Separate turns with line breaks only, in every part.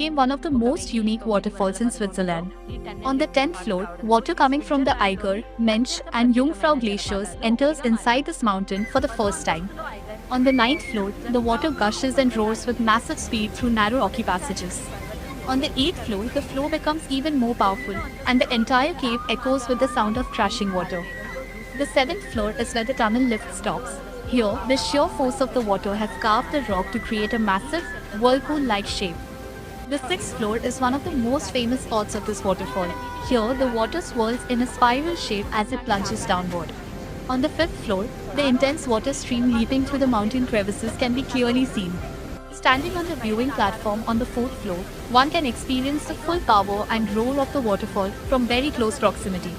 became one of the most unique waterfalls in Switzerland. On the 10th floor, water coming from the Eiger, Mensch, and Jungfrau glaciers enters inside this mountain for the first time. On the 9th floor, the water gushes and roars with massive speed through narrow rocky passages. On the 8th floor, the flow becomes even more powerful, and the entire cave echoes with the sound of crashing water. The 7th floor is where the tunnel lift stops. Here, the sheer force of the water has carved the rock to create a massive, whirlpool-like shape. The 6th floor is one of the most famous spots of this waterfall. Here, the water swirls in a spiral shape as it plunges downward. On the 5th floor, the intense water stream leaping through the mountain crevices can be clearly seen. Standing on the viewing platform on the 4th floor, one can experience the full power and roar of the waterfall from very close proximity.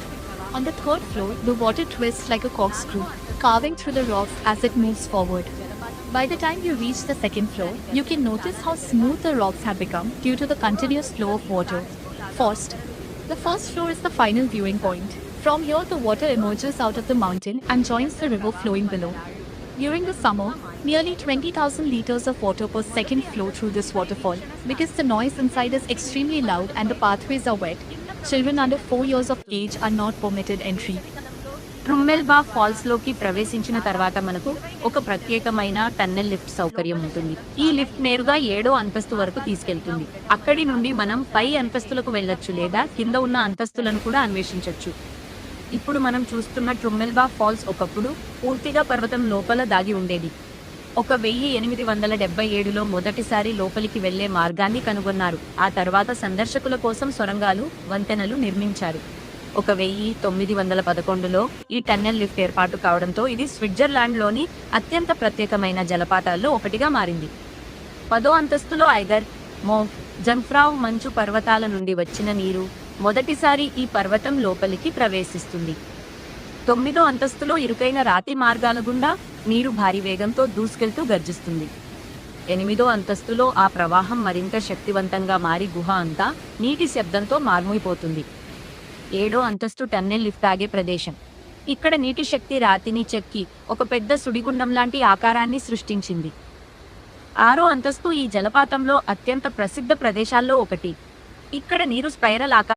On the 3rd floor, the water twists like a corkscrew, carving through the rocks as it moves forward. By the time you reach the 2nd floor, you can notice how smooth the rocks have become due to the continuous flow of water. First, the first floor is the final viewing point. From here, the water emerges out of the mountain and joins the river flowing below. During the summer, nearly 20,000 liters of water per second flow through this waterfall. Because the noise inside is extremely loud and the pathways are wet, children under 4 years of age are not permitted entry.
Trummelbach falls లోకి ప్రవేశించిన తర్వాత మనకు ఒక ప్రత్యేకమైన tunnel lift సౌకర్యం ఉంటుంది. ఈ lift నేరుగా 7వ అంతస్తు వరకు తీసుకెళ్తుంది. అక్కడి నుండి మనం పై అంతస్తులకు వెళ్ళొచ్చు లేదా కింద ఉన్న అంతస్తులను కూడా అన్వేషించవచ్చు. ఇప్పుడు మనం చూస్తున్న ట్రుమ్మెల్బా ఫాల్స్ ఒకప్పుడు పూర్తిగా పర్వతం లోపల దాగి ఉండేది. 1877లో మొదటిసారి లోపలికి వెళ్లే మార్గాన్ని కనుగొన్నారు. ఆ తర్వాత సందర్శకుల కోసం సొరంగాలు, వంతెనలు నిర్మించారు. 1911లో ఈ టన్నెల్ లిఫ్ట్ ఏర్పాటు కావడంతో ఇది స్విట్జర్లాండ్లోని అత్యంత ప్రత్యేకమైన జలపాతాల్లో ఒకటిగా మారింది. 10వ అంతస్తులో ఐగర్, మోవ్, జంగ్ఫ్రావ్ మంచు పర్వతాల నుండి వచ్చిన నీరు మొదటిసారి ఈ పర్వతం లోపలికి ప్రవేశిస్తుంది. 9వ అంతస్తులో ఇరుకైన రాతి మార్గాల గుండా నీరు భారీ వేగంతో దూసుకెళ్తూ గర్జిస్తుంది. 8వ అంతస్తులో ఆ ప్రవాహం మరింత శక్తివంతంగా మారి గుహ అంతా నీటి శబ్దంతో మార్మోగిపోతుంది. 7వ అంతస్తు టన్నెల్ లిఫ్ట్ ఆగే ప్రదేశం. ఇక్కడ నీటి శక్తి రాతిని చెక్కి ఒక పెద్ద సుడిగుండం లాంటి ఆకారాన్ని సృష్టించింది. 6వ అంతస్తు ఈ జలపాతంలో అత్యంత ప్రసిద్ధ ప్రదేశాల్లో ఒకటి. ఇక్కడ నీరు స్పైరల్ ఆకారం